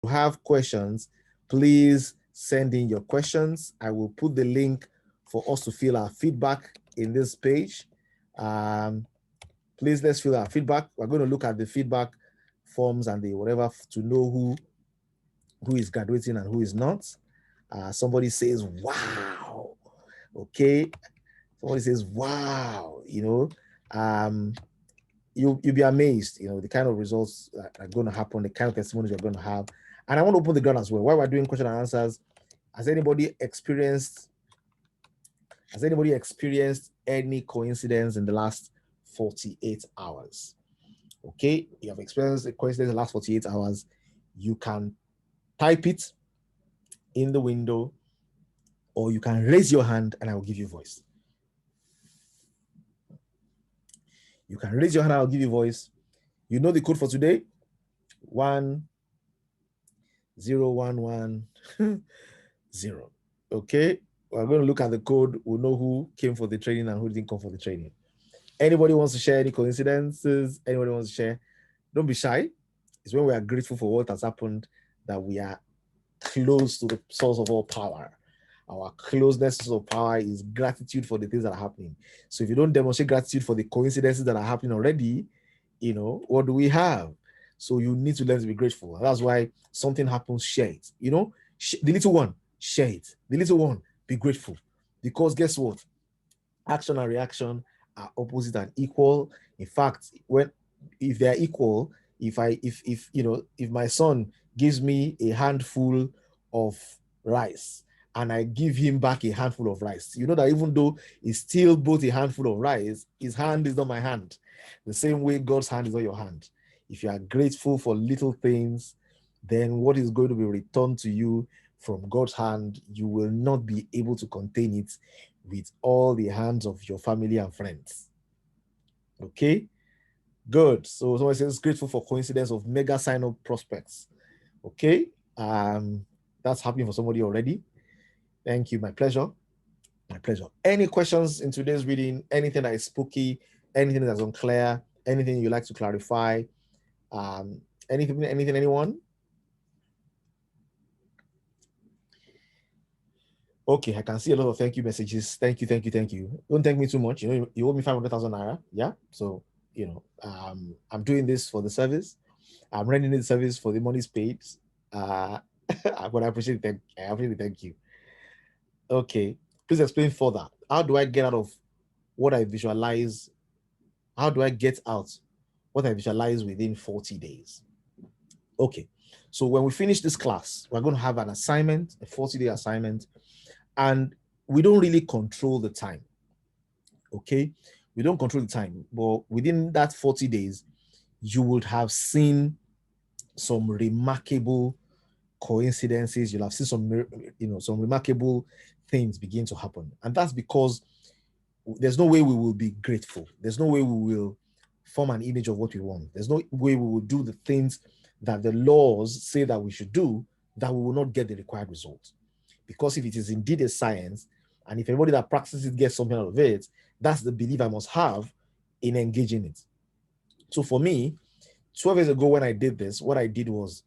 have questions, please send in your questions. I will put the link for us to fill our feedback in this page. Please, let's fill our feedback. We're going to look at the feedback forms and the whatever to know who is graduating and who is not. Somebody says, wow. Okay. Somebody says, wow, you'll be amazed, the kind of results that are going to happen, the kind of testimonies you're going to have. And I want to open the ground as well. While we're doing question and answers, has anybody experienced any coincidence in the last 48 hours? Okay, you have experienced a coincidence in the last 48 hours. You can type it in the window, or you can raise your hand and I will give you voice. You can raise your hand and I'll give you voice. You know the code for today? 10110. Okay, we're going to look at the code. We'll know who came for the training and who didn't come for the training. Anybody wants to share any coincidences? Anybody wants to share? Don't be shy. It's when we are grateful for what has happened that we are close to the source of all power. Our closeness to power is gratitude for the things that are happening. So if you don't demonstrate gratitude for the coincidences that are happening already, what do we have? So you need to learn to be grateful. That's why something happens, share it. The little one, share it. The little one, be grateful. Because guess what? Action and reaction are opposite and equal. In fact, if they are equal, if my son gives me a handful of rice and I give him back a handful of rice, you know that even though it's still both a handful of rice, his hand is not my hand. The same way God's hand is not your hand. If you are grateful for little things, then what is going to be returned to you from God's hand, you will not be able to contain it with all the hands of your family and friends. Okay, good. So someone says grateful for coincidence of mega sign-up prospects. Okay, that's happening for somebody already. Thank you. My pleasure. My pleasure. Any questions in today's reading? Anything that is spooky? Anything that's unclear? Anything you'd like to clarify? Anything? Anyone? Okay, I can see a lot of thank you messages. Thank you. Don't thank me too much. You owe me 500,000 naira. Yeah. So, I'm doing this for the service. I'm running the service for the money's paid. But I appreciate it. I really thank you. Okay. Please explain further. How do I get out of what I visualize? How do I get out what I visualize within 40 days? Okay. So when we finish this class, we're going to have an assignment, a 40-day assignment, and we don't really control the time. Okay. We don't control the time, but within that 40 days, you would have seen some remarkable coincidences. You'll have seen some remarkable things begin to happen. And that's because there's no way we will be grateful. There's no way we will form an image of what we want. There's no way we will do the things that the laws say that we should do, that we will not get the required result. Because if it is indeed a science, and if everybody that practices it gets something out of it, that's the belief I must have in engaging it. So for me, 12 years ago when I did this, what I did was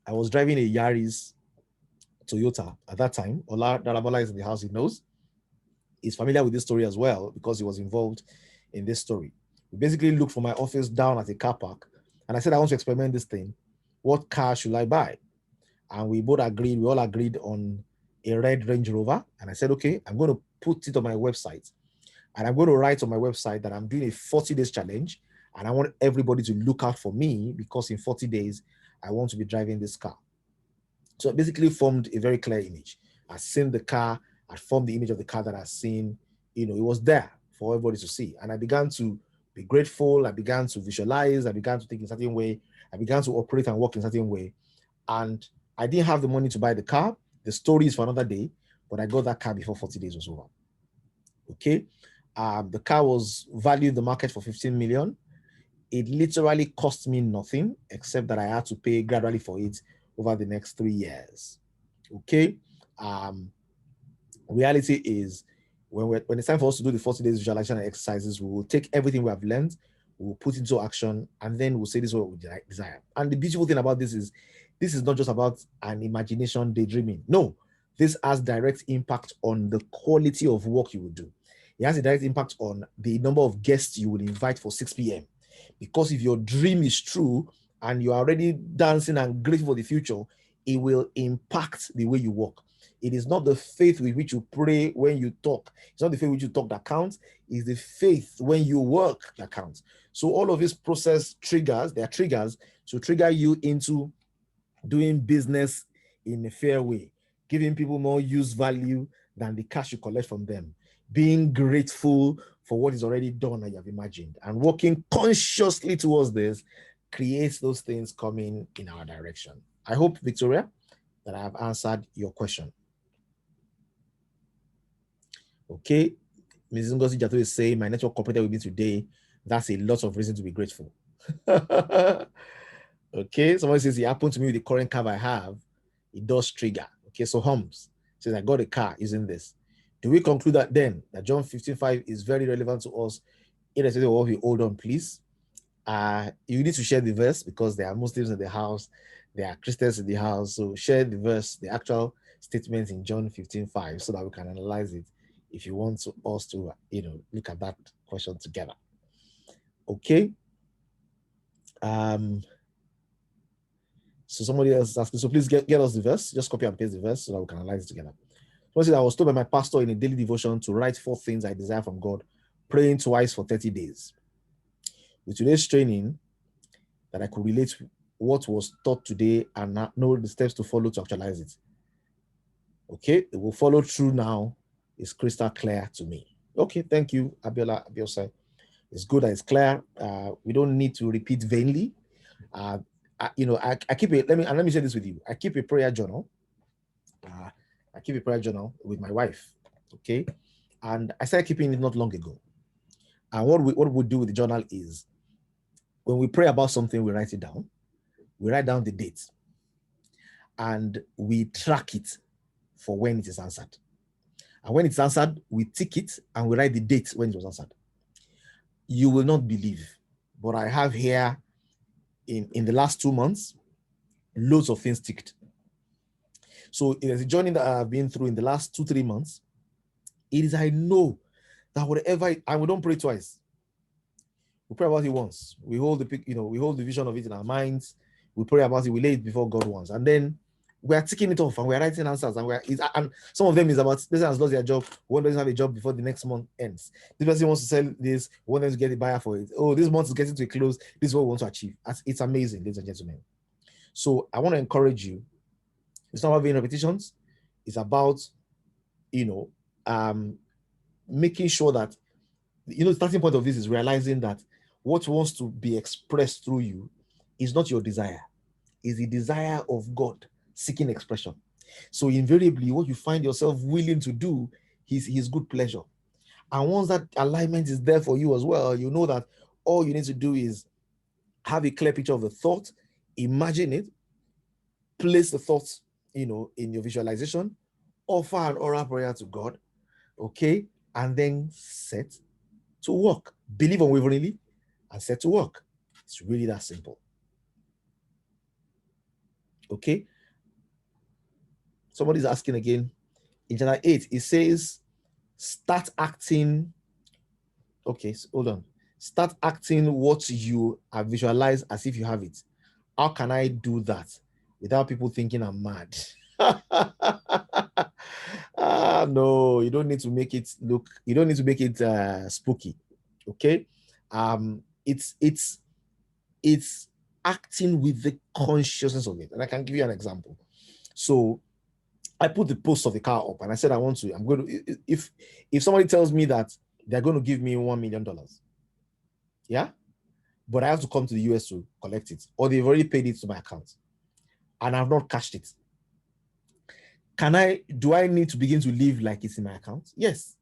I was driving a Yaris Toyota at that time. Ola Darabola is in the house, he knows. He's familiar with this story as well because he was involved in this story. We basically looked for my office down at a car park, and I said, I want to experiment this thing. What car should I buy? And we all agreed on a red Range Rover. And I said, okay, I'm going to put it on my website. And I'm going to write on my website that I'm doing a 40 days challenge. And I want everybody to look out for me because in 40 days, I want to be driving this car. So I basically formed a very clear image. I seen the car, I formed the image of the car that I seen. It was there for everybody to see. And I began to be grateful. I began to visualize. I began to think in a certain way. I began to operate and work in a certain way. And I didn't have the money to buy the car. The story is for another day, but I got that car before 40 days was over. Okay. The car was valued in the market for 15 million. It literally cost me nothing except that I had to pay gradually for it over the next 3 years. Okay. Reality is when it's time for us to do the 40 days visualization exercises, we will take everything we have learned, we will put into action, and then we'll say this is what we desire. And the beautiful thing about this is this is not just about an imagination daydreaming. No, this has direct impact on the quality of work you will do. It has a direct impact on the number of guests you will invite for 6 p.m. Because if your dream is true and you are already dancing and grateful for the future, it will impact the way you work. It is not the faith with which you pray when you talk. It's not the faith with which you talk that counts. It's the faith when you work that counts. So all of this process triggers, they are triggers to trigger you into doing business in a fair way, giving people more use value than the cash you collect from them, being grateful for what is already done and you have imagined, and working consciously towards this creates those things coming in our direction. I hope, Victoria, that I have answered your question. Okay, Mrs. Ngozi Jato is saying, my network cooperated with me today. That's a lot of reason to be grateful. Okay, somebody says, it happened to me with the current car I have. It does trigger. Okay, so Holmes says, I got a car using this. Do we conclude that then, that John 15:5 is very relevant to us, irrespective of what we hold on, please? You need to share the verse because there are Muslims in the house, there are Christians in the house. So share the verse, the actual statement in John 15:5, so that we can analyze it if you want us to, look at that question together. Okay. So somebody else is asking, so please get us the verse. Just copy and paste the verse so that we can analyze it together. Someone said, I was told by my pastor in a daily devotion to write 4 things I desire from God, praying twice for 30 days. With today's training, that I could relate what was taught today and know the steps to follow to actualize it. Okay, it will follow through now. It's crystal clear to me. Okay, thank you, Abiola Abiosai. It's good that it's clear. We don't need to repeat vainly. I keep it. Let me share this with you. I keep a prayer journal. I keep a prayer journal with my wife. Okay, and I started keeping it not long ago. And what we do with the journal is, when we pray about something, we write it down. We write down the date, and we track it for when it is answered. And when it's answered, we tick it and we write the date when it was answered. You will not believe, but I have here in the last 2 months, loads of things ticked. So it is a journey that I've been through in the last 2-3 months. It is, I know that whatever, and we don't pray twice. We pray about it once. We hold the vision of it in our minds. We pray about it. We lay it before God once, and then we are ticking it off and we are writing answers. And some of them is about, this person has lost their job. One doesn't have a job before the next month ends. This person wants to sell this. One wants to get a buyer for it. Oh, this month is getting to a close. This is what we want to achieve. It's amazing, ladies and gentlemen. So I want to encourage you. It's not about being repetitions. It's about, making sure that, the starting point of this is realizing that what wants to be expressed through you is not your desire. It's the desire of God seeking expression. So invariably, what you find yourself willing to do is His good pleasure. And once that alignment is there for you as well, you know that all you need to do is have a clear picture of the thought, imagine it, place the thoughts, in your visualization, offer an oral prayer to God, okay, and then set to work. Believe unwaveringly and set to work. It's really that simple. Okay. Somebody's asking again. In chapter 8, it says, start acting. Okay, so hold on. Start acting what you have visualized as if you have it. How can I do that without people thinking I'm mad? No, you don't need to make it spooky. Okay. It's acting with the consciousness of it. And I can give you an example. So I put the post of the car up and I said, I'm going to, if somebody tells me that they're going to give me $1 million, yeah, but I have to come to the US to collect it, or they've already paid it to my account and I've not cashed it. Do I need to begin to live like it's in my account? Yes,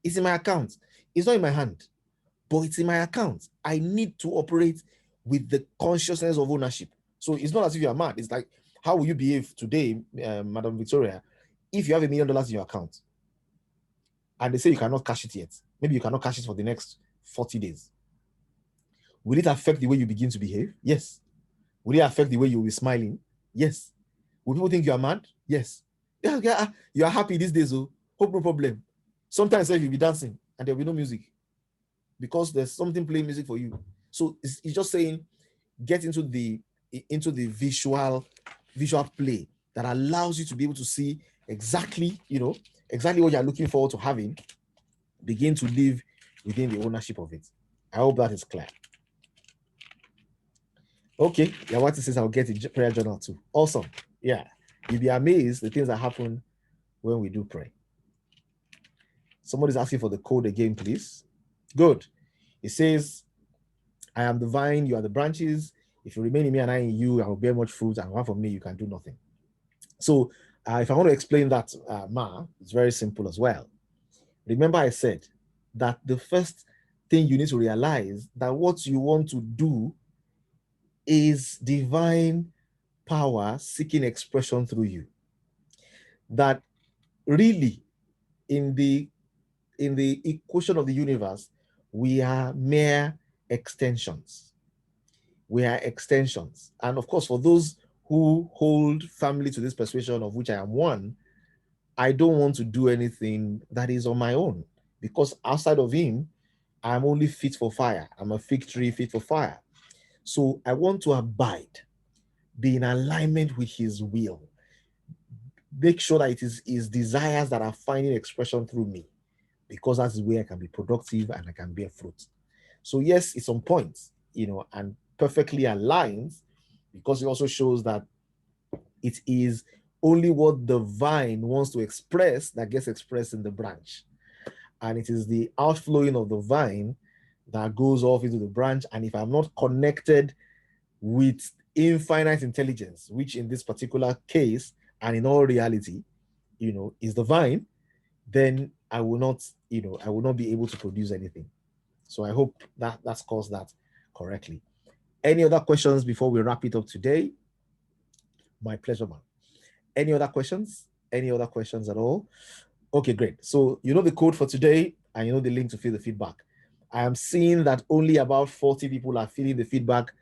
it's in my account. It's not in my hand, but it's in my account. I need to operate with the consciousness of ownership. So it's not as if you're mad. It's like, how will you behave today, Madam Victoria, if you have $1 million in your account and they say you cannot cash it yet? Maybe you cannot cash it for the next 40 days. Will it affect the way you begin to behave? Yes. Will it affect the way you'll be smiling? Yes. Will people think you are mad? Yes. Yeah, you are happy these days, oh. Hope no problem. Sometimes you'll be dancing and there'll be no music because there's something playing music for you. So it's just saying, get into the visual play that allows you to be able to see exactly, exactly what you're looking forward to having. Begin to live within the ownership of it. I hope that is clear. Okay, Yawati says I'll get a prayer journal too. Awesome. Yeah, you'll be amazed the things that happen when we do pray. Somebody's asking for the code again, please. Good. It says, I am the vine, you are the branches. If you remain in me and I in you, I will bear much fruit, and apart from me, you can do nothing. So if I want to explain that, it's very simple as well. Remember I said that the first thing you need to realize that what you want to do is divine power seeking expression through you. That really, in the equation of the universe, we are mere extensions. We are extensions. And of course, for those who hold firmly to this persuasion, of which I am one, I don't want to do anything that is on my own, because outside of him, I'm only fit for fire. I'm a fig tree fit for fire. So I want to abide, be in alignment with his will, make sure that it is his desires that are finding expression through me, because that's where I can be productive and I can bear fruit. So yes, it's on point, and perfectly aligned, because it also shows that it is only what the vine wants to express that gets expressed in the branch. And it is the outflowing of the vine that goes off into the branch. And if I'm not connected with infinite intelligence, which in this particular case and in all reality, is the vine, then I will not be able to produce anything. So I hope that's caused that correctly. Any other questions before we wrap it up today? My pleasure, man. Any other questions? Any other questions at all? Okay, great. So you know the code for today and you know the link to fill the feedback. I am seeing that only about 40 people are filling the feedback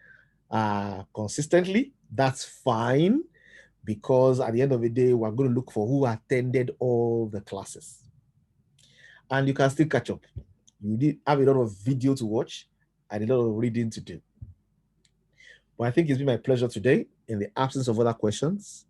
consistently. That's fine, because at the end of the day, we're going to look for who attended all the classes. And you can still catch up. You did have a lot of video to watch and a lot of reading to do. But I think it's been my pleasure today, in the absence of other questions.